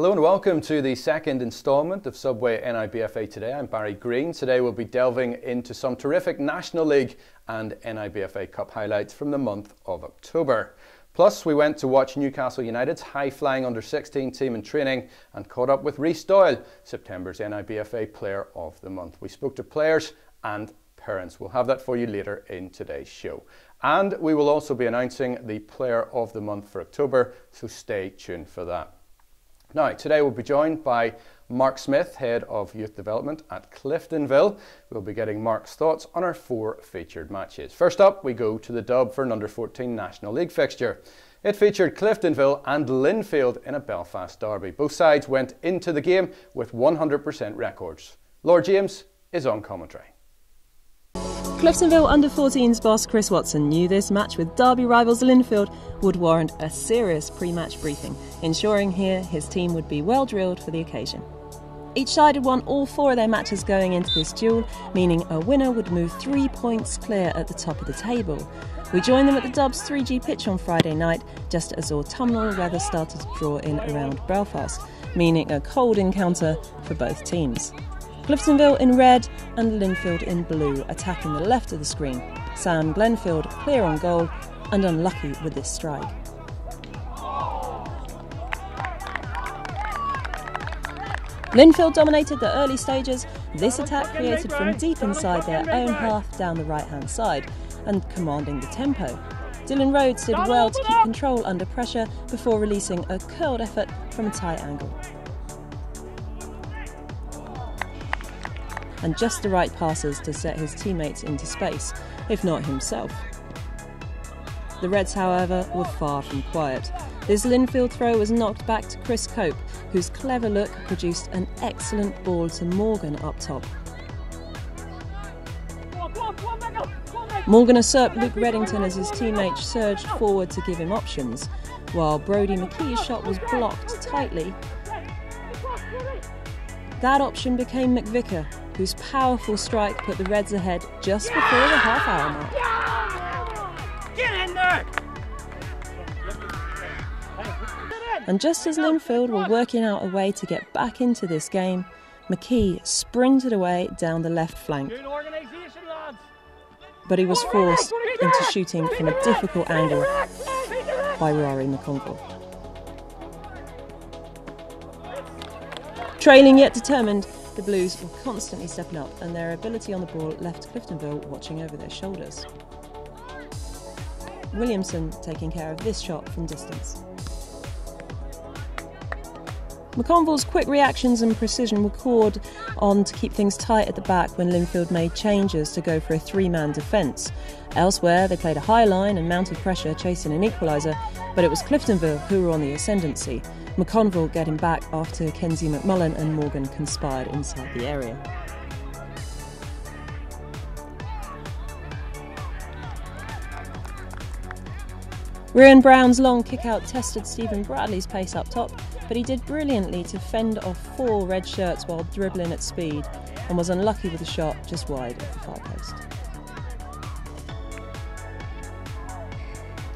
Hello and welcome to the second instalment of Subway NIBFA Today. I'm Barry Green. Today we'll be delving into some terrific National League and NIBFA Cup highlights from the month of October. Plus, we went to watch Newcastle United's high-flying under-16 team in training and caught up with Rhys Doyle, September's NIBFA Player of the Month. We spoke to players and parents. We'll have that for you later in today's show. And we will also be announcing the Player of the Month for October, so stay tuned for that. Now, today we'll be joined by Mark Smith, Head of Youth Development at Cliftonville. We'll be getting Mark's thoughts on our 4 featured matches. First up, we go to the dub for an under-14 National League fixture. It featured Cliftonville and Linfield in a Belfast derby. Both sides went into the game with 100% records. Lord James is on commentary. Cliftonville under-14s boss Chris Watson knew this match with derby rivals Linfield would warrant a serious pre-match briefing, ensuring here his team would be well drilled for the occasion. Each side had won all 4 of their matches going into this duel, meaning a winner would move 3 points clear at the top of the table. We joined them at the Dub's 3G pitch on Friday night, just as autumnal weather started to draw in around Belfast, meaning a cold encounter for both teams. Cliftonville in red and Linfield in blue, attacking the left of the screen. Sam Glenfield clear on goal and unlucky with this strike. Linfield dominated the early stages. This attack created from deep inside their own half down the right-hand side and commanding the tempo. Dylan Rhodes did well to keep control under pressure before releasing a curled effort from a tight angle. And just the right passes to set his teammates into space, if not himself. The Reds, however, were far from quiet. This Linfield throw was knocked back to Chris Cope, whose clever look produced an excellent ball to Morgan up top. Morgan usurped Luke Reddington as his teammate surged forward to give him options, while Brodie McKee's shot was blocked tightly. That option became McVicker, whose powerful strike put the Reds ahead just before the half-hour mark. Get in there! And just as Linfield were working out a way to get back into this game, McKee sprinted away down the left flank. But he was forced into shooting from a difficult angle by Rory McConville. Trailing yet determined, the Blues were constantly stepping up, and their ability on the ball left Cliftonville watching over their shoulders. Williamson taking care of this shot from distance. McConville's quick reactions and precision were called on to keep things tight at the back when Linfield made changes to go for a 3-man defence. Elsewhere, they played a high line and mounted pressure, chasing an equaliser, but it was Cliftonville who were on the ascendancy. McConville getting back after Kenzie McMullen and Morgan conspired inside the area. Ryan Brown's long kick-out tested Stephen Bradley's pace up top, but he did brilliantly to fend off 4 red shirts while dribbling at speed, and was unlucky with a shot just wide of the far post.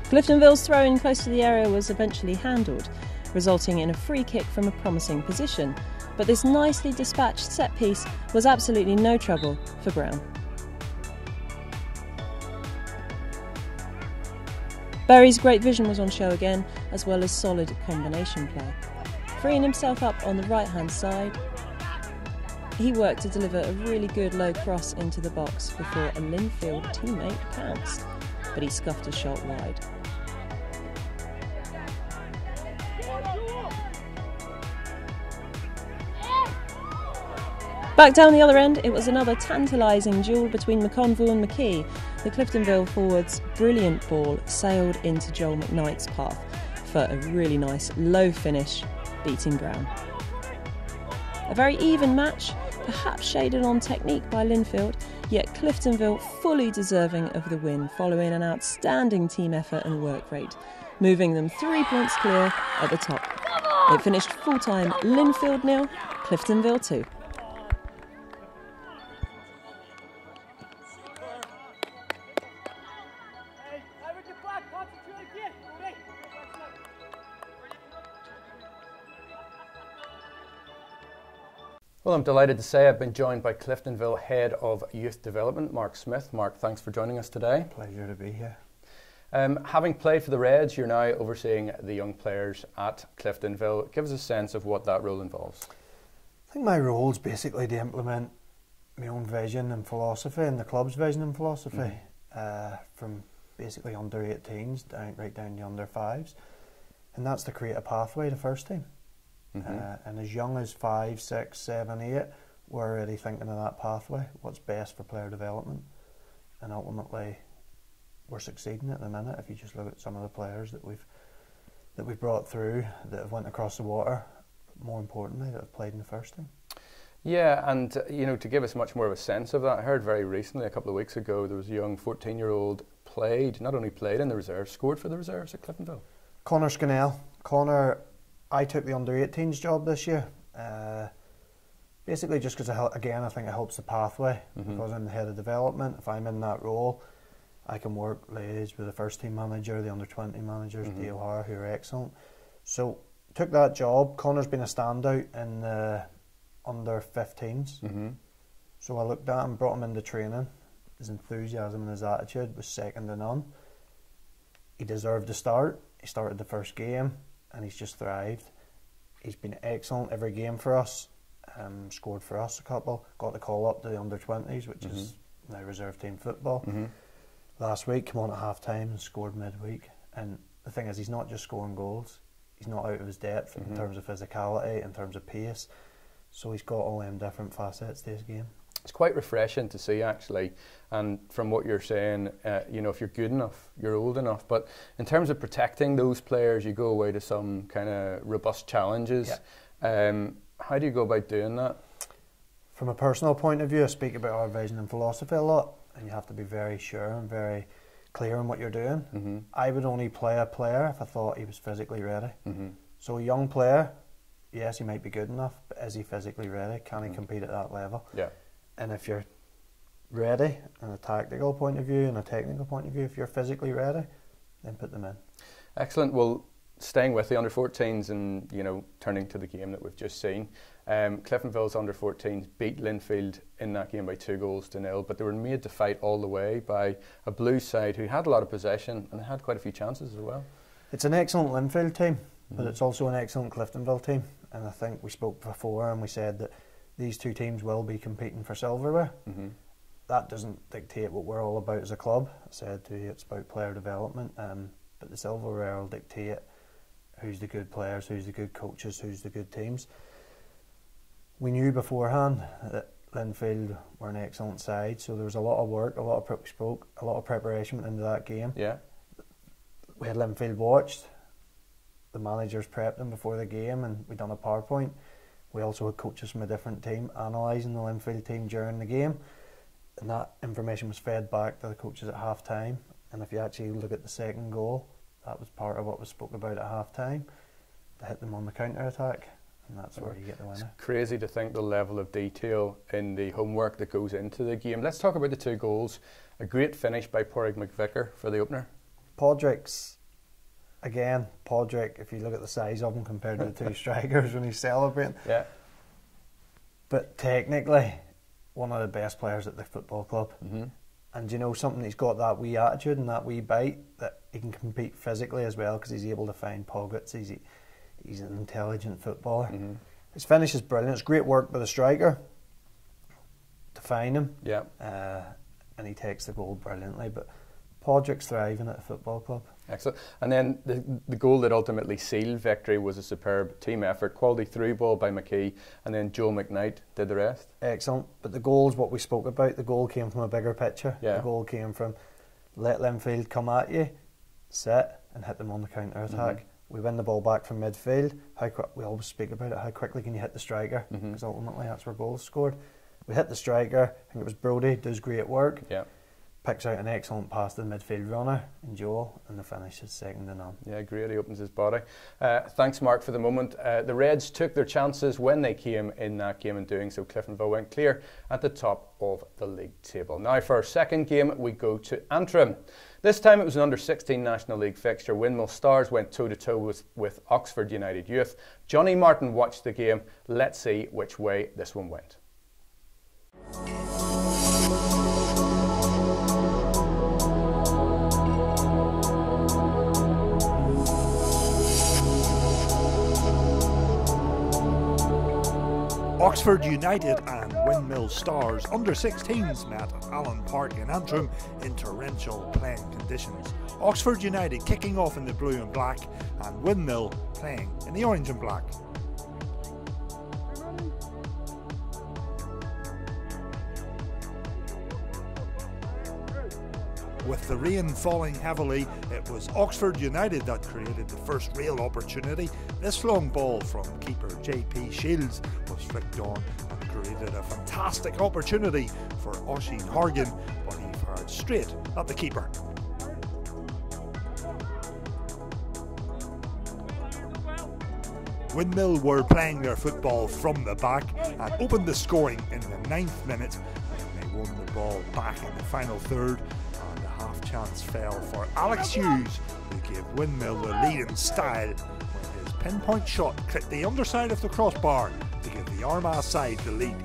Cliftonville's throw-in close to the area was eventually handled, resulting in a free kick from a promising position, but this nicely dispatched set piece was absolutely no trouble for Brown. Berry's great vision was on show again, as well as solid combination play. Freeing himself up on the right-hand side, he worked to deliver a really good low cross into the box before a Linfield teammate pounced, but he scuffed a shot wide. Back down the other end, it was another tantalising duel between McConville and McKee. The Cliftonville forward's brilliant ball sailed into Joel McKnight's path for a really nice low finish, beating Brown. A very even match, perhaps shaded on technique by Linfield, yet Cliftonville fully deserving of the win following an outstanding team effort and work rate, moving them 3 points clear at the top. It finished full-time Linfield 0, Cliftonville 2. Well, I'm delighted to say I've been joined by Cliftonville Head of Youth Development, Mark Smith. Mark, thanks for joining us today. Pleasure to be here. Having played for the Reds, you're now overseeing the young players at Cliftonville. Give us a sense of what that role involves. I think my role is basically to implement my own vision and philosophy and the club's vision and philosophy from basically under 18s right down to under 5s. And that's to create a pathway to first team. And as young as 5, 6, 7, 8, we're already thinking of that pathway, what's best for player development. And ultimately, we're succeeding at the minute. If you just look at some of the players that we've brought through, that have went across the water, more importantly, that have played in the first team. Yeah, and you know, to give us much more of a sense of that, I heard very recently, a couple of weeks ago, there was a young 14-year-old not only played in the reserves, scored for the reserves at Cliftonville. Connor Scannell. Connor, I took the under 18s job this year. Basically just because, again, I think it helps the pathway. Because I'm the head of development, if I'm in that role, I can work liaise with the first team manager, the under 20 managers, Dale O'Hara, who are excellent. So took that job. Connor's been a standout in the under 15s. So I looked at him, brought him into training. His enthusiasm and his attitude was second to none. He deserved to start. He started the first game and he's just thrived. He's been excellent every game for us. Scored for us a couple. Got the call up to the under 20s, which is now reserve team football. Last week, came on at half time and scored midweek. And the thing is, he's not just scoring goals. He's not out of his depth in terms of physicality, in terms of pace. So he's got all them different facets to his game. It's quite refreshing to see, actually. And from what you're saying, you know, if you're good enough, you're old enough. But in terms of protecting those players, you go away to some kind of robust challenges. How do you go about doing that? From a personal point of view, I speak about our vision and philosophy a lot. And you have to be very sure and very clear on what you're doing. I would only play a player if I thought he was physically ready. So a young player, yes, he might be good enough, but is he physically ready? Can he compete at that level? Yeah. And if you're ready, in a tactical point of view and a technical point of view, if you're physically ready, then put them in. Excellent. Well, staying with the under-14s and, you know, turning to the game that we've just seen, Cliftonville's under-14s beat Linfield in that game by 2-0, but they were made to fight all the way by a Blues side who had a lot of possession and had quite a few chances as well. It's an excellent Linfield team, but it's also an excellent Cliftonville team. And I think we spoke before and we said that these two teams will be competing for silverware. That doesn't dictate what we're all about as a club. I said to you, it's about player development, but the silverware will dictate who's the good players, who's the good coaches, who's the good teams. We knew beforehand that Linfield were an excellent side, so there was a lot of work, a lot of preparation into that game. Yeah. We had Linfield watched, the managers prepped them before the game, and we done a PowerPoint. We also had coaches from a different team analysing the Linfield team during the game, and that information was fed back to the coaches at half time. And if you actually look at the second goal, that was part of what was spoke about at half time, to hit them on the counter attack, and that's where you get the winner. It's crazy to think the level of detail in the homework that goes into the game. Let's talk about the 2 goals. A great finish by Pádraig McVicker for the opener. Pádraig's, again, Pádraig, if you look at the size of him compared to the 2 strikers when he's celebrating. Yeah. But technically, one of the best players at the football club. And you know something, he's got that wee attitude and that wee bite that he can compete physically as well because he's able to find pockets. He's an intelligent footballer. His finish is brilliant. It's great work by the striker to find him. Yeah. And he takes the goal brilliantly. But Pádraig's thriving at a football club. Excellent. And then the goal that ultimately sealed victory was a superb team effort. Quality through ball by McKee, and then Joe McKnight did the rest. Excellent. But the goal's what we spoke about. The goal came from a bigger picture. Yeah. The goal came from let Linfield come at you, sit and hit them on the counter attack. We win the ball back from midfield. We always speak about it. How quickly can you hit the striker? Because ultimately that's where goals scored. We hit the striker. I think it was Brody. Does great work. Yeah. picks out an excellent pass to the midfield runner in Joel, and the finish is second to none. Yeah, great. He opens his body. Thanks, Mark, for the moment. The Reds took their chances when they came in that game, and doing so, Cliftonville went clear at the top of the league table. Now, for our second game, we go to Antrim. This time it was an under-16 National League fixture. Windmill Stars went toe-to-toe with Oxford United Youth. Johnny Martin watched the game. Let's see which way this one went. Oxford United and Windmill Stars under-16s met at Allen Park in Antrim in torrential playing conditions. Oxford United kicking off in the blue and black, and Windmill playing in the orange and black. With the rain falling heavily, it was Oxford United that created the first real opportunity. This long ball from keeper JP Shields was flicked on and created a fantastic opportunity for Oisin Horgan, but he fired straight at the keeper. Windmill were playing their football from the back and opened the scoring in the 9th minute when they won the ball back in the final third. Chance fell for Alex Hughes, who gave Windmill the lead in style when his pinpoint shot clipped the underside of the crossbar to give the Armagh side the lead.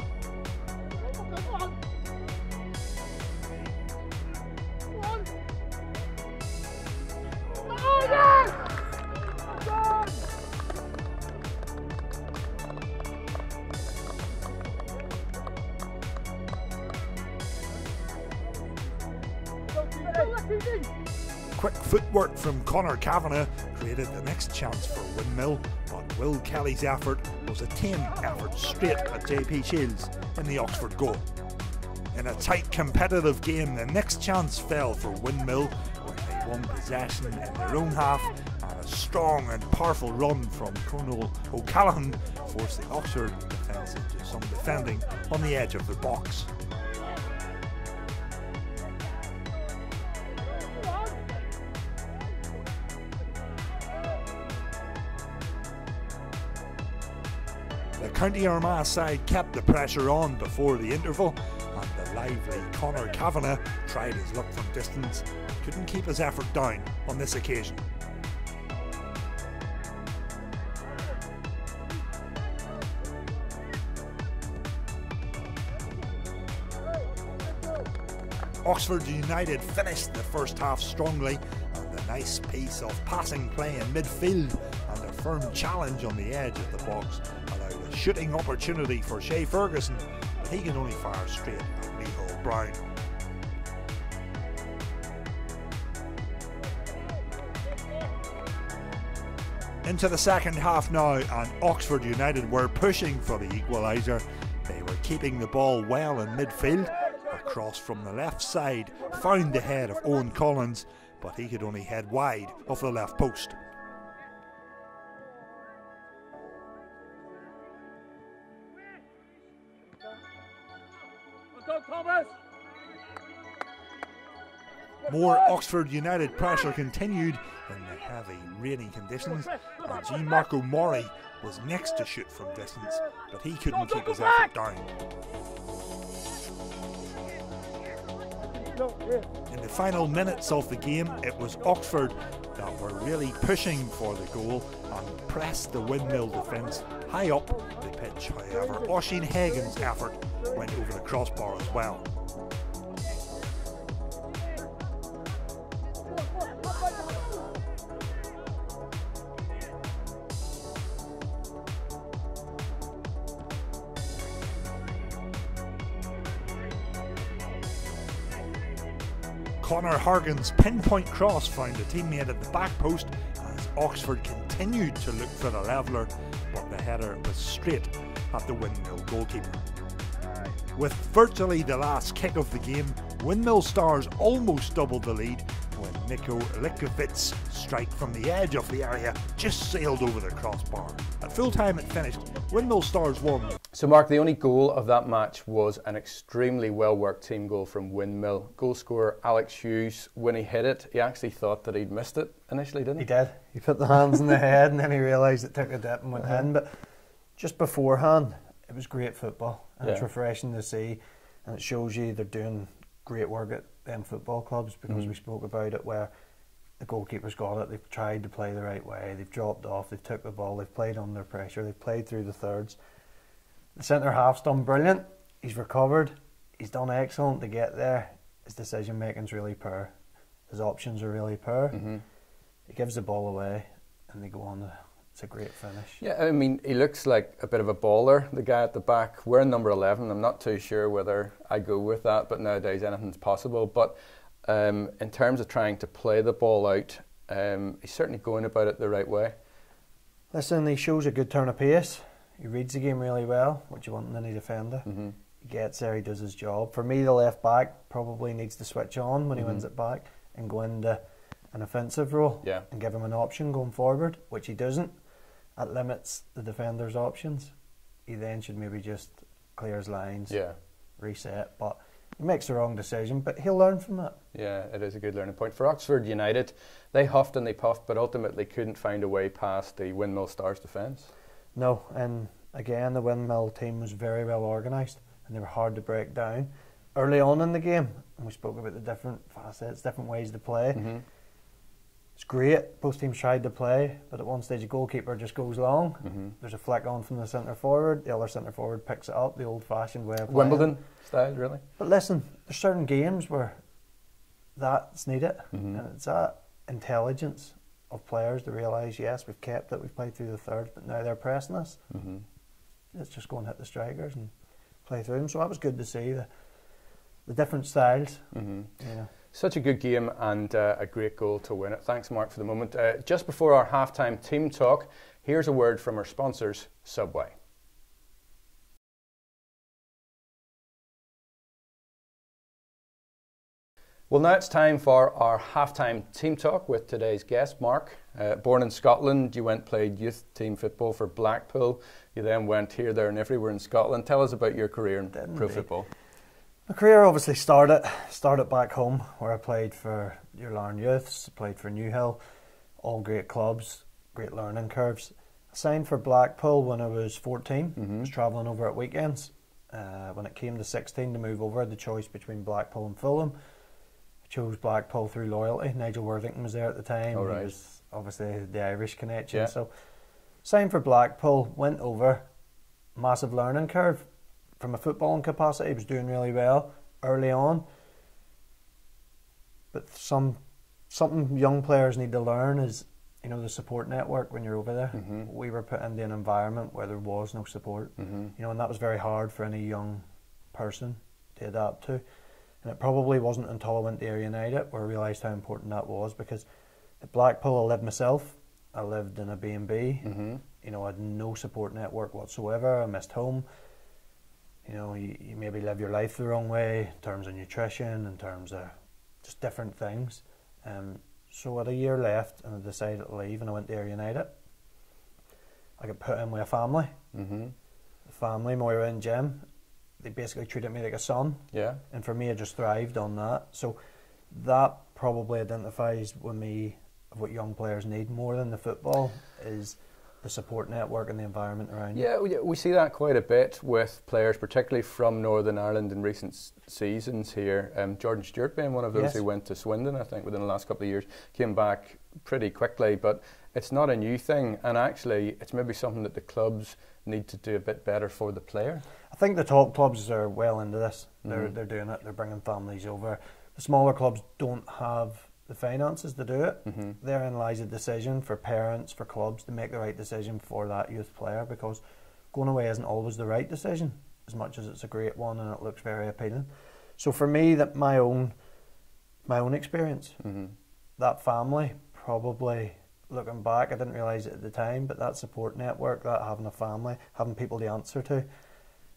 Quick footwork from Conor Kavanagh created the next chance for Windmill, but Will Kelly's effort was a tame effort straight at JP Shields in the Oxford goal. In a tight competitive game, the next chance fell for Windmill when they won possession in their own half, and a strong and powerful run from Conal O'Callaghan forced the Oxford defence into some defending on the edge of the box. The County Armagh side kept the pressure on before the interval, and the lively Conor Kavanagh tried his luck from distance and couldn't keep his effort down on this occasion. Oxford United finished the first half strongly, and a nice piece of passing play in midfield and a firm challenge on the edge of the box allowed a shooting opportunity for Shay Ferguson, but he can only fire straight at Michael Brown. Into the second half now, and Oxford United were pushing for the equaliser. They were keeping the ball well in midfield. A cross from the left side found the head of Owen Collins, but he could only head wide of the left post. More Oxford United pressure continued in the heavy rainy conditions, and Jean Marco Mori was next to shoot from distance, but he couldn't keep his effort down. In the final minutes of the game, it was Oxford that were really pushing for the goal and pressed the Windmill defence high up the pitch. However, Oisin Hagan's effort went over the crossbar as well. Conor Horgan's pinpoint cross found a teammate at the back post as Oxford continued to look for the leveller, but the header was straight at the Windmill goalkeeper. With virtually the last kick of the game, Windmill Stars almost doubled the lead when Niko Likovic's strike from the edge of the area just sailed over the crossbar. At full time it finished Windmill Stars 1, So Mark, the only goal of that match was an extremely well-worked team goal from Windmill. Goal scorer Alex Hughes, when he hit it, he actually thought that he'd missed it initially, didn't he? He did. He put the hands in the head and then he realised it took a dip and went in. But just beforehand, it was great football. And it's refreshing to see. And it shows you they're doing great work at them football clubs, because we spoke about it, where the goalkeeper's got it, they've tried to play the right way, they've dropped off, they've took the ball, they've played under pressure, they've played through the thirds. The centre half's done brilliant, he's recovered, he's done excellent to get there. His decision making's really poor, his options are really poor. He gives the ball away and they go on. It's a great finish. Yeah, I mean, he looks like a bit of a baller, the guy at the back. Wearing number 11, I'm not too sure whether I go with that, but nowadays anything's possible. But in terms of trying to play the ball out, he's certainly going about it the right way. Listen, he shows a good turn of pace. He reads the game really well, what you want in any defender. He gets there, he does his job. For me, the left back probably needs to switch on when he wins it back and go into an offensive role and give him an option going forward, which he doesn't. That limits the defender's options. He then should maybe just clear his lines, reset. But he makes the wrong decision, but he'll learn from it. Yeah, it is a good learning point. For Oxford United, they huffed and they puffed, but ultimately couldn't find a way past the Windmill Stars defence. No, and again, the Windmill team was very well organised and they were hard to break down. Early on in the game, and we spoke about the different facets, different ways to play. It's great, both teams tried to play, but at one stage the goalkeeper just goes long. There's a flick on from the centre forward, the other centre forward picks it up, the old fashioned way of playing. Wimbledon style, really. But listen, there's certain games where that's needed, and it's that intelligence of players to realise, yes, we've kept it, we've played through the thirds, but now they're pressing us. Let's just go and hit the strikers and play through them. So that was good to see the different styles. Yeah. Such a good game and a great goal to win it. Thanks, Mark, for the moment. Just before our half-time team talk, here's a word from our sponsors, Subway. Well, now it's time for our half-time team talk with today's guest, Mark. Born in Scotland, you played youth team football for Blackpool. You then went here, there and everywhere in Scotland. Tell us about your career in pro football. My career obviously started back home, where I played for your Larne Youths, played for Newhill, all great clubs, great learning curves. I signed for Blackpool when I was 14. I was travelling over at weekends. When it came to 16 to move over, I had the choice between Blackpool and Fulham. I chose Blackpool through loyalty. Nigel Worthington was there at the time. Oh, right. He was obviously the Irish connection. So signed for Blackpool, went over, massive learning curve. From a footballing capacity, was doing really well early on. But something young players need to learn is, the support network when you're over there. We were put into an environment where there was no support, and that was very hard for any young person to adapt to. And it probably wasn't until I went to Ayr United where I realised how important that was, because at Blackpool I lived myself. I lived in a B&B. I had no support network whatsoever. I missed home. You maybe live your life the wrong way in terms of nutrition, in terms of just different things. So I had a year left and I decided to leave, and I went to Ayr United. I got put in with a family. The family, Moira and Jim, they basically treated me like a son. And for me, I just thrived on that. So that probably identifies with me of what young players need more than the football, is the support network and the environment around you. Yeah, we see that quite a bit with players, particularly from Northern Ireland in recent seasons here. Jordan Stewart being one of those who went to Swindon, I think, within the last couple of years, came back pretty quickly, but it's not a new thing, and actually it's maybe something that the clubs need to do a bit better for the player. I think the top clubs are well into this. They're doing it, they're bringing families over. The smaller clubs don't have the finances to do it. Therein lies a decision for parents, for clubs to make the right decision for that youth player, because going away isn't always the right decision, as much as it's a great one and it looks very appealing. So for me, that my own experience, that family, probably looking back, I didn't realise it at the time, but that support network, that having a family, having people to answer to,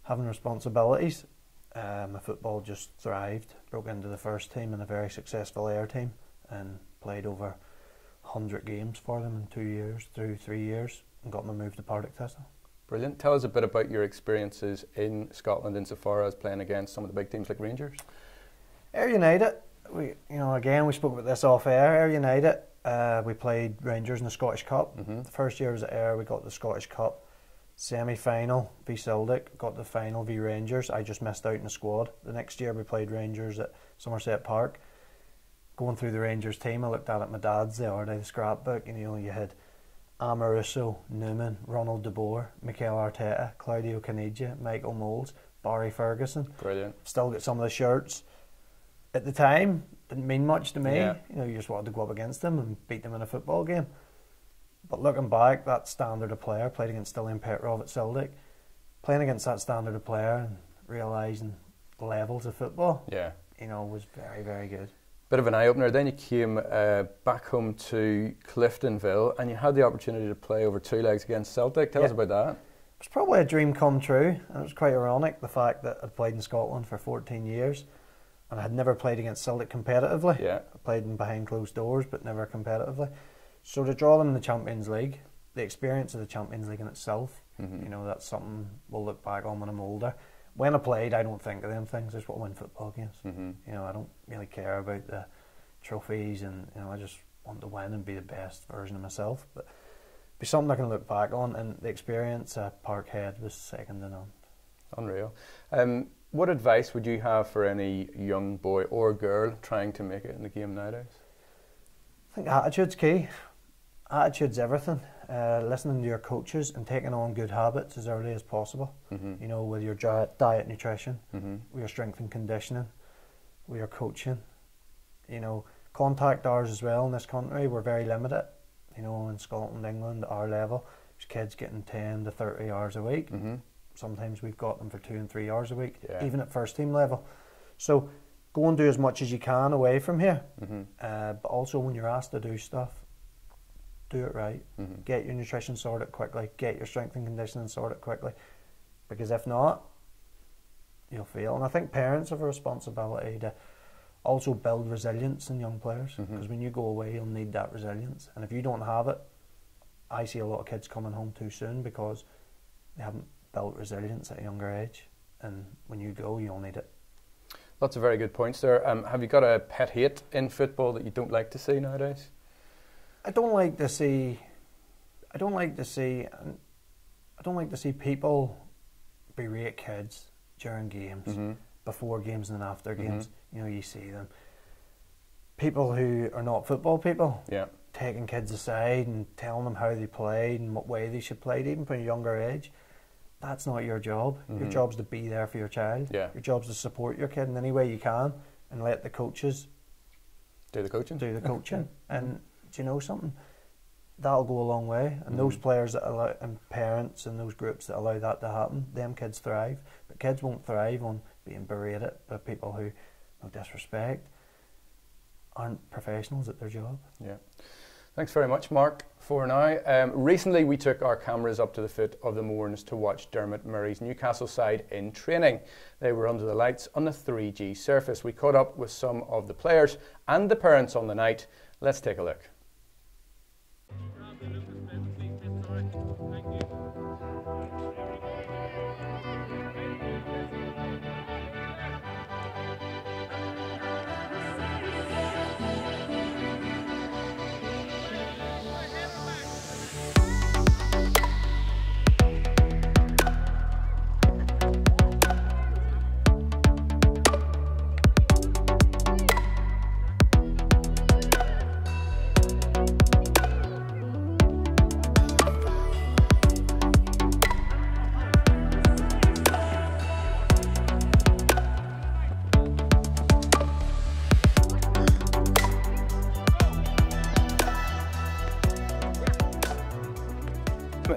having responsibilities, my football just thrived. Broke into the first team in a very successful Ayr team, and played over 100 games for them in 2 years, through 3 years, and got my move to Partick Thistle. Brilliant. Tell us a bit about your experiences in Scotland insofar as playing against some of the big teams like Rangers. Ayr United, again we spoke about this off air. Ayr United, we played Rangers in the Scottish Cup. The first year I was at Ayr, we got the Scottish Cup semi-final v Celtic, got the final v Rangers. I just missed out in the squad. The next year we played Rangers at Somerset Park. Going through the Rangers team, I looked at my dad's the other day, the scrapbook, and you had Amaruso, Newman, Ronald de Boer, Mikel Arteta, Claudio Caniggia, Michael Moles, Barry Ferguson. Brilliant. Still got some of the shirts. At the time, didn't mean much to me. Yeah. You just wanted to go up against them and beat them in a football game. But looking back, that standard of player, played against Stilian Petrov at Celtic, playing against that standard of player and realising the levels of football, was very, very good. Bit of an eye-opener. Then you came back home to Cliftonville and you had the opportunity to play over 2 legs against Celtic. Tell us about that. It was probably a dream come true, and it was quite ironic, the fact that I'd played in Scotland for 14 years and I had never played against Celtic competitively. I played them behind closed doors, but never competitively. So to draw them in the Champions League, the experience of the Champions League in itself, that's something we'll look back on when I'm older. When I played, I don't think of them things. I just want to win football games. I don't really care about the trophies, and I just want to win and be the best version of myself. But it'd be something I can look back on, and the experience at Parkhead was second to none. Unreal. What advice would you have for any young boy or girl trying to make it in the game nowadays? I think attitude's key. Attitude's everything. Listening to your coaches and taking on good habits as early as possible. With your diet, nutrition, with your strength and conditioning, with your coaching. Contact hours as well in this country, we're very limited. In Scotland, England, our level, there's kids getting 10 to 30 hours a week. Sometimes we've got them for 2 and 3 hours a week, even at first team level. So go and do as much as you can away from here. But also when you're asked to do stuff, do it right. Get your nutrition sorted quickly. Get your strength and conditioning sorted quickly. Because if not, you'll fail. And I think parents have a responsibility to also build resilience in young players. Because when you go away, you'll need that resilience. And if you don't have it, I see a lot of kids coming home too soon because they haven't built resilience at a younger age. And when you go, you'll need it. Lots of very good points there. Have you got a pet hate in football that you don't like to see nowadays? I don't like to see people berate kids during games, before games and after games. You see them. People who are not football people, taking kids aside and telling them how they played and what way they should play, even from a younger age. That's not your job. Your job's to be there for your child. Your job's to support your kid in any way you can and let the coaches do the coaching. And do you know something? That'll go a long way. And those players that allow, and parents and those groups that allow that to happen, them kids thrive. But kids won't thrive on being berated by people who, no disrespect, aren't professionals at their job. Thanks very much, Mark, for now. Recently we took our cameras up to the foot of the Mournes to watch Dermot Murray's Newcastle side in training. They were under the lights on the 3G surface. We caught up with some of the players and the parents on the night. Let's take a look.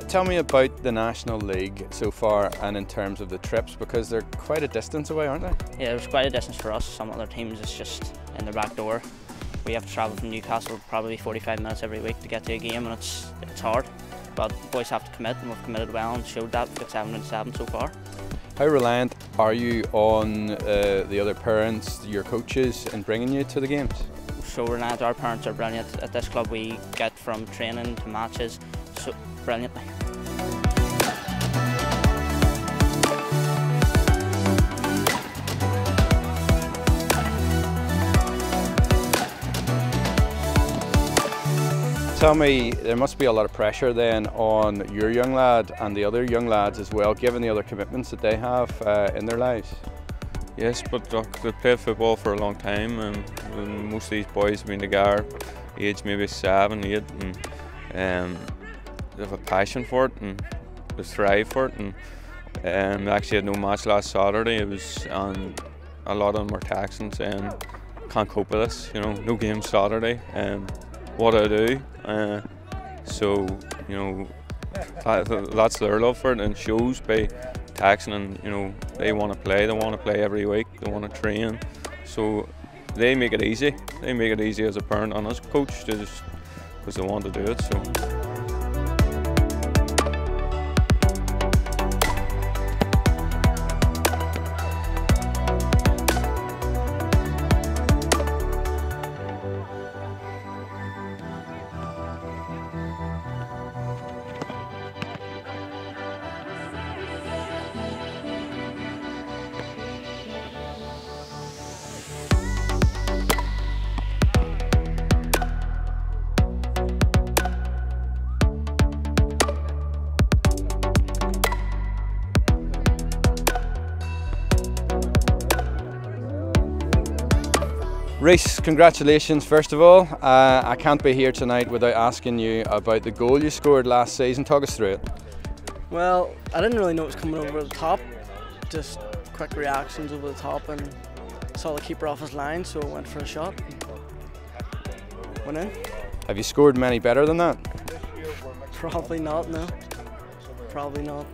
Tell me about the National League so far and in terms of the trips, because they're quite a distance away, aren't they? Yeah, it's quite a distance for us. Some other teams it's just in the back door. We have to travel from Newcastle probably 45 minutes every week to get to a game, and it's hard. But the boys have to commit, and we've committed well and showed that. We've got 7 and 7 so far. How reliant are you on the other parents, your coaches, in bringing you to the games? So reliant. Our parents are brilliant. At this club we get from training to matches so brilliantly. Tell me, there must be a lot of pressure then on your young lad and the other young lads as well, given the other commitments that they have in their lives. Yes, but look, they've played football for a long time, and most of these boys have been together, age maybe 7, 8, and they have a passion for it and they thrive for it. And they actually had no match last Saturday. It was a lot of them were texting saying, "Can't cope with this, you know, no game Saturday. What do I do?" So you know, that's their love for it, and shows by texting, and you know, they want to play. They want to play every week. They want to train. So they make it easy. They make it easy as a parent and as a coach, just because they want to do it. So. Rhys, congratulations first of all. I can't be here tonight without asking you about the goal you scored last season. Talk us through it. Well, I didn't really know it was coming over the top, just quick reactions over the top, and saw the keeper off his line, so I went for a shot. Went in. Have you scored many better than that? Probably not, no. Probably not.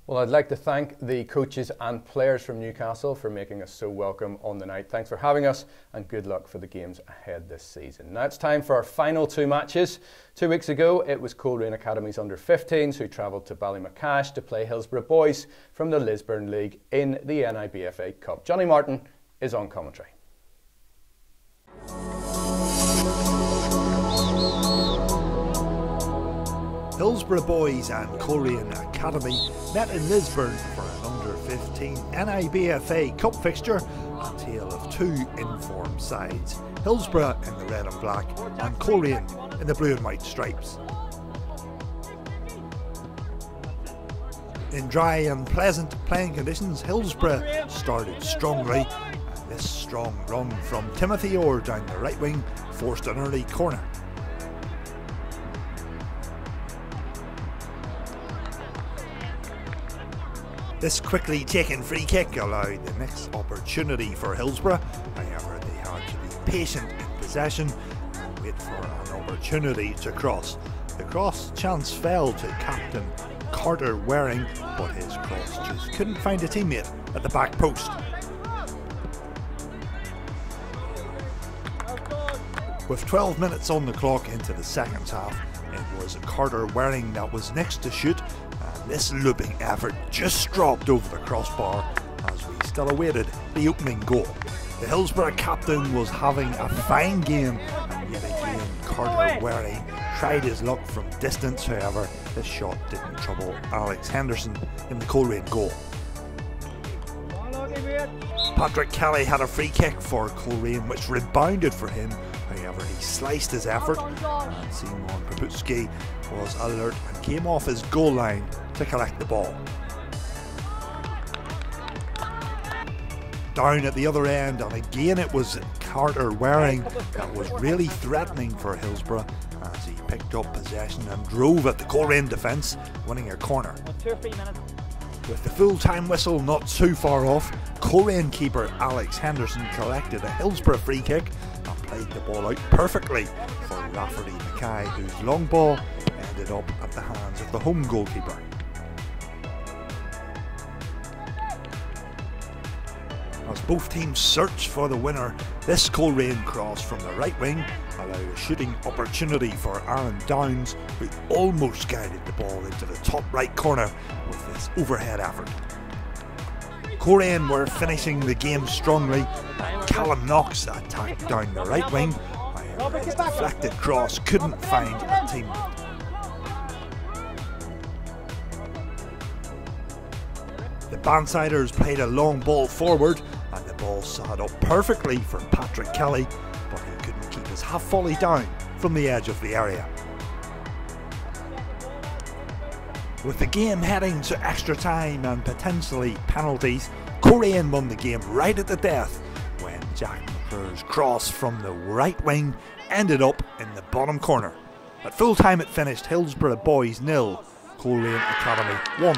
Well, I'd like to thank the coaches and players from Newcastle for making us so welcome on the night. Thanks for having us, and good luck for the games ahead this season. Now it's time for our final two matches. 2 weeks ago, it was Coleraine Academy's under-15s who travelled to Ballymacash to play Hillsborough boys from the Lisburn League in the NIBFA Cup. Johnny Martin is on commentary. Hillsborough boys and Coleraine Academy met in Lisburn for an under-15 NIBFA Cup fixture, a tale of two informed sides, Hillsborough in the red and black and Coleraine in the blue and white stripes. In dry and pleasant playing conditions, Hillsborough started strongly, and this strong run from Timothy Orr down the right wing forced an early corner. This quickly taken free kick allowed the next opportunity for Hillsborough. However, they had to be patient in possession and wait for an opportunity to cross. The cross chance fell to captain Carter Waring, but his cross just couldn't find a teammate at the back post. With 12 minutes on the clock into the second half, it was Carter Waring that was next to shoot. This looping effort just dropped over the crossbar as we still awaited the opening goal. The Hillsborough captain was having a fine game, and yet again Carter Waring tried his luck from distance. However, this shot didn't trouble Alex Henderson in the Coleraine goal. Patrick Kelly had a free kick for Coleraine which rebounded for him. However, he sliced his effort, and Simon Prabutski was alert and came off his goal line to collect the ball. Down at the other end, and again it was Carter Waring that was really threatening for Hillsborough as he picked up possession and drove at the Coleraine defence, winning a corner. With the full-time whistle not too far off, Coleraine keeper Alex Henderson collected a Hillsborough free kick and played the ball out perfectly for Rafferty Mackay, whose long ball ended up at the hands of the home goalkeeper. As both teams search for the winner, this Coleraine cross from the right wing allowed a shooting opportunity for Aaron Downs, who almost guided the ball into the top right corner with this overhead effort. Coleraine were finishing the game strongly, and Callum Knox attacked down the right wing. However, his deflected cross couldn't find a teammate. The Bandsiders played a long ball forward and the ball sat up perfectly for Patrick Kelly, but he couldn't keep his half volley down from the edge of the area. With the game heading to extra time and potentially penalties, Coleraine won the game right at the death when Jack McClure's cross from the right wing ended up in the bottom corner. At full time it finished Hillsborough Boys 0, Coleraine Academy 1.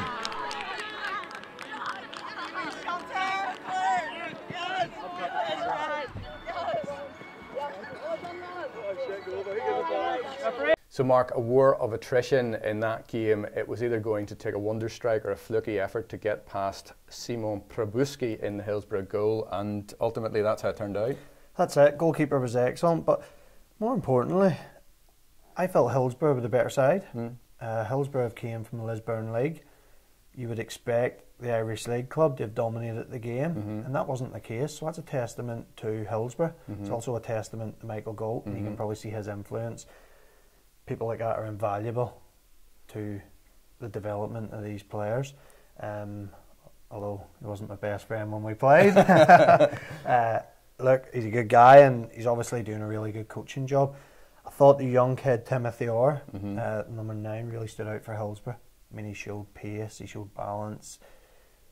So Mark, a war of attrition in that game. It was either going to take a wonder strike or a fluky effort to get past Simon Prabuski in the Hillsborough goal, and ultimately that's how it turned out. That's it. Goalkeeper was excellent, but more importantly, I felt Hillsborough were the better side. Hillsborough came from the Lisburn League. You would expect the Irish League club to have dominated the game, and that wasn't the case. So that's a testament to Hillsborough. It's also a testament to Michael Galt, and you can probably see his influence. People like that are invaluable to the development of these players. Although he wasn't my best friend when we played. Look, he's a good guy and he's obviously doing a really good coaching job. I thought the young kid Timothy Orr, number 9, really stood out for Hillsborough. I mean, he showed pace, he showed balance.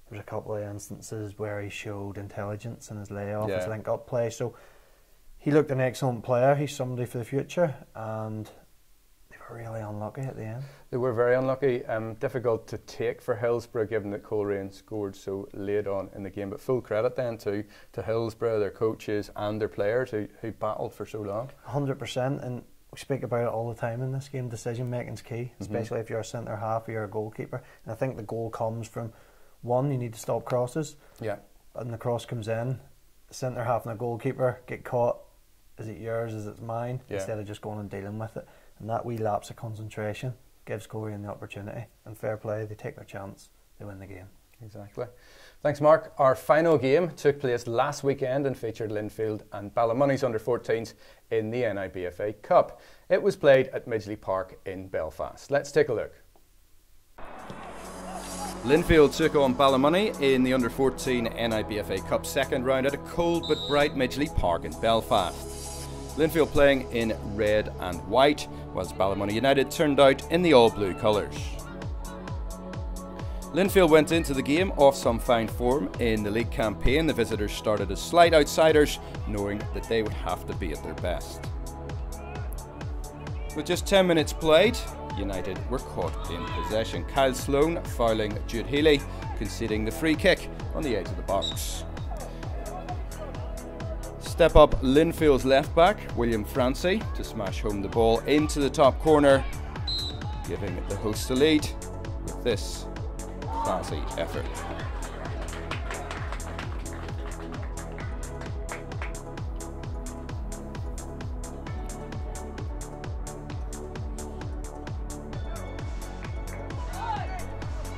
There was a couple of instances where he showed intelligence in his layoff, his link-up play. So he looked an excellent player. He's somebody for the future, and they were really unlucky at the end. They were very unlucky. Difficult to take for Hillsborough, given that Coleraine scored so late on in the game. But full credit then to Hillsborough, their coaches and their players who battled for so long. 100%, and we speak about it all the time in this game. Decision making's key, especially if you're a centre half or you're a goalkeeper. And I think the goal comes from, one, you need to stop crosses. Yeah. And the cross comes in, the centre half and the goalkeeper get caught. Is it yours? Is it mine? Instead of just going and dealing with it. And that wee lapse of concentration gives Coleraine the opportunity. And fair play, they take their chance, they win the game. Exactly. Thanks, Mark. Our final game took place last weekend and featured Linfield and Ballymoney's under-14s in the NIBFA Cup. It was played at Midgley Park in Belfast. Let's take a look. Linfield took on Ballymoney in the under-14 NIBFA Cup second round at a cold but bright Midgley Park in Belfast. Linfield playing in red and white, whilst Ballymoney United turned out in the all-blue colours. Linfield went into the game off some fine form in the league campaign. The visitors started as slight outsiders, knowing that they would have to be at their best. With just 10 minutes played, United were caught in possession. Kyle Sloan fouling Jude Healy, conceding the free kick on the edge of the box. Step up Linfield's left back, William Francie, to smash home the ball into the top corner, giving the hosts the lead with this classy effort.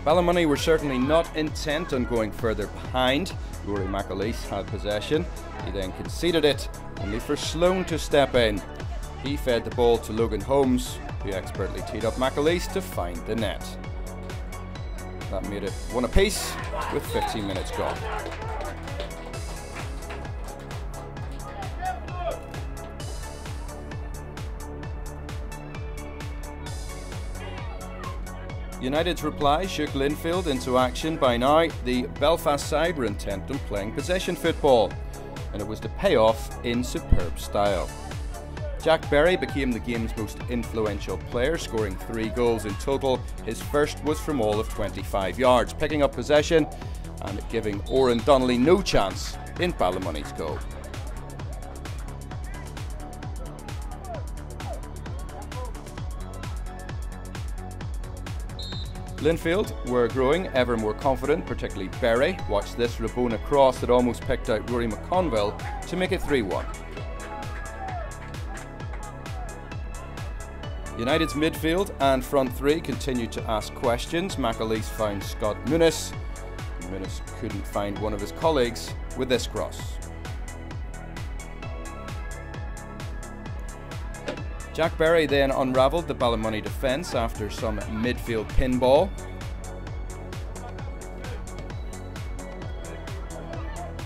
Ballymoney were certainly not intent on going further behind. Rory McAleese had possession. He then conceded it, only for Sloan to step in. He fed the ball to Logan Holmes, who expertly teed up McAleese to find the net. That made it 1 apiece with 15 minutes gone. United's reply shook Linfield into action. By now, the Belfast side were intent on playing possession football, and it was to pay off in superb style. Jack Berry became the game's most influential player, scoring 3 goals in total. His first was from all of 25 yards, picking up possession and giving Oran Donnelly no chance in Ballymoney's goal. Linfield were growing ever more confident, particularly Berry. Watch this Rabona cross that almost picked out Rory McConville to make it 3-1. United's midfield and front three continued to ask questions. McAleese found Scott Muniz. Muniz couldn't find one of his colleagues with this cross. Jack Berry then unravelled the Ballymoney defence after some midfield pinball.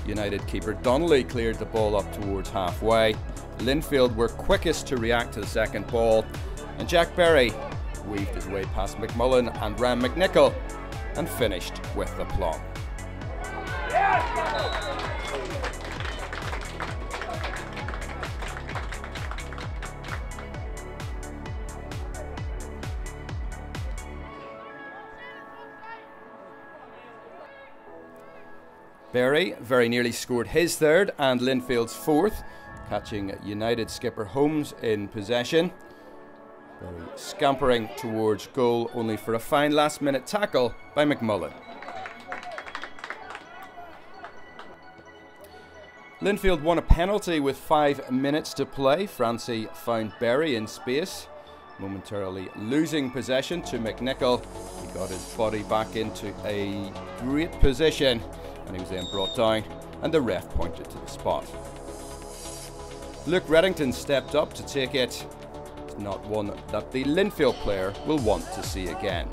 United keeper Donnelly cleared the ball up towards halfway. Linfield were quickest to react to the second ball, and Jack Berry weaved his way past McMullen and Ram McNichol and finished with aplomb. Berry very nearly scored his third and Linfield's fourth, catching United skipper Holmes in possession. Berry scampering towards goal, only for a fine last-minute tackle by McMullen. Linfield won a penalty with 5 minutes to play. Francie found Berry in space, momentarily losing possession to McNichol. He got his body back into a great position, and he was then brought down, and the ref pointed to the spot. Luke Reddington stepped up to take it. It's not one that the Linfield player will want to see again.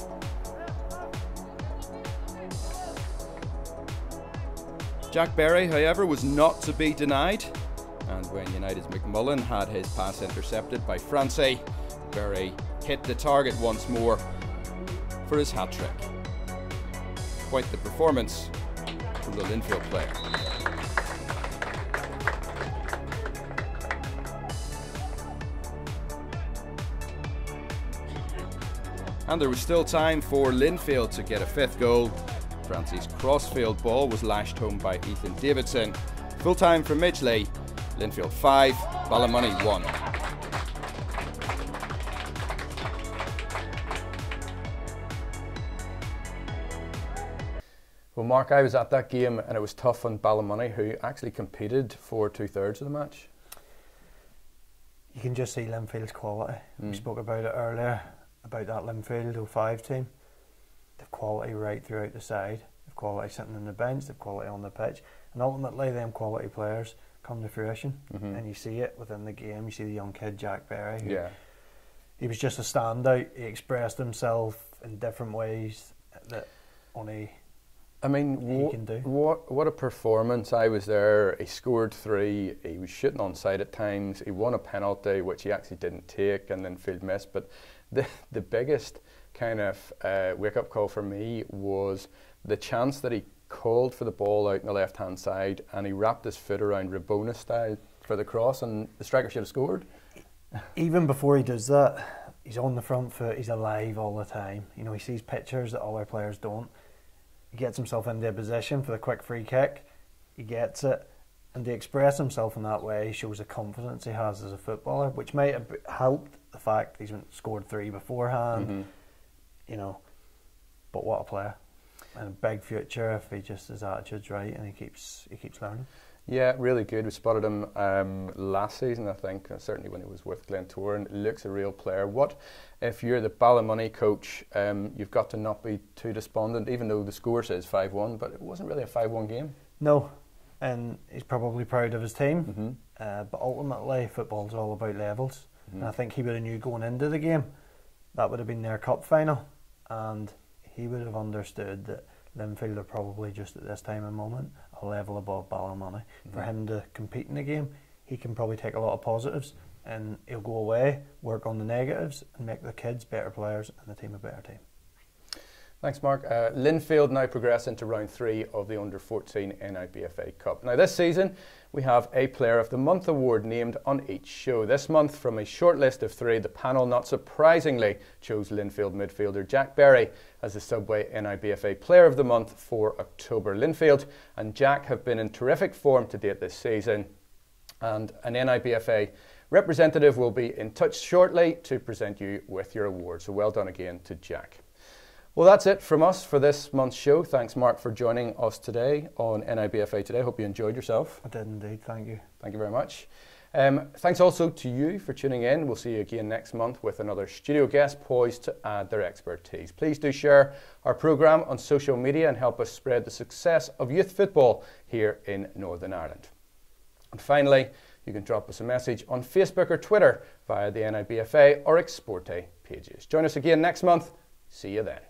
Jack Berry, however, was not to be denied, and when United's McMullen had his pass intercepted by Francie, Berry hit the target once more for his hat-trick. Quite the performance from the Linfield player. And there was still time for Linfield to get a fifth goal. Francie's crossfield ball was lashed home by Ethan Davidson. Full time for Midgley. Linfield 5, Ballymoney 1. Well, Mark, I was at that game and it was tough on Ballymoney, who actually competed for 2/3 of the match. You can just see Linfield's quality. We spoke about it earlier, about that Linfield 05 team. They've quality right throughout the side. They've quality sitting on the bench, they've quality on the pitch. And ultimately, them quality players come to fruition. And you see it within the game. You see the young kid, Jack Berry. He was just a standout. He expressed himself in different ways that only... I mean, what a performance. I was there. He scored 3. He was shooting on side at times. He won a penalty, which he actually didn't take, and then Field missed. But the biggest kind of wake-up call for me was the chance that he called for the ball out on the left-hand side, and he wrapped his foot around Rabona style for the cross, and the striker should have scored. Even before he does that, he's on the front foot. He's alive all the time. You know, he sees pictures that all our players don't. He gets himself into a position for the quick free kick. He gets it, and to express himself in that way shows the confidence he has as a footballer, which might have helped the fact he's scored 3 beforehand. You know, but what a player, and a big future if his attitude's right and he keeps learning. Yeah, really good. We spotted him last season, I think, certainly when he was with Glentoran. Looks a real player. What if you're the Ballymoney coach? You've got to not be too despondent, even though the score says 5-1, but it wasn't really a 5-1 game. No, and he's probably proud of his team, but ultimately football's all about levels, and I think he would have knew going into the game that would have been their cup final, and he would have understood that Linfield are probably just at this time and moment a level above Ballymoney. For him to compete in the game, he can probably take a lot of positives and he'll go away, work on the negatives and make the kids better players and the team a better team. Thanks, Mark. Linfield now progress into round 3 of the Under-14 NIBFA Cup. Now this season we have a Player of the Month award named on each show. This month, from a short list of 3, the panel not surprisingly chose Linfield midfielder Jack Berry as the Subway NIBFA Player of the Month for October. Linfield and Jack have been in terrific form to date this season, and an NIBFA representative will be in touch shortly to present you with your award. So well done again to Jack. Well, that's it from us for this month's show. Thanks, Mark, for joining us today on NIBFA Today. Hope you enjoyed yourself. I did indeed, thank you. Thank you very much. Thanks also to you for tuning in. We'll see you again next month with another studio guest poised to add their expertise. Please do share our programme on social media and help us spread the success of youth football here in Northern Ireland. And finally, you can drop us a message on Facebook or Twitter via the NIBFA or Exporte pages. Join us again next month. See you then.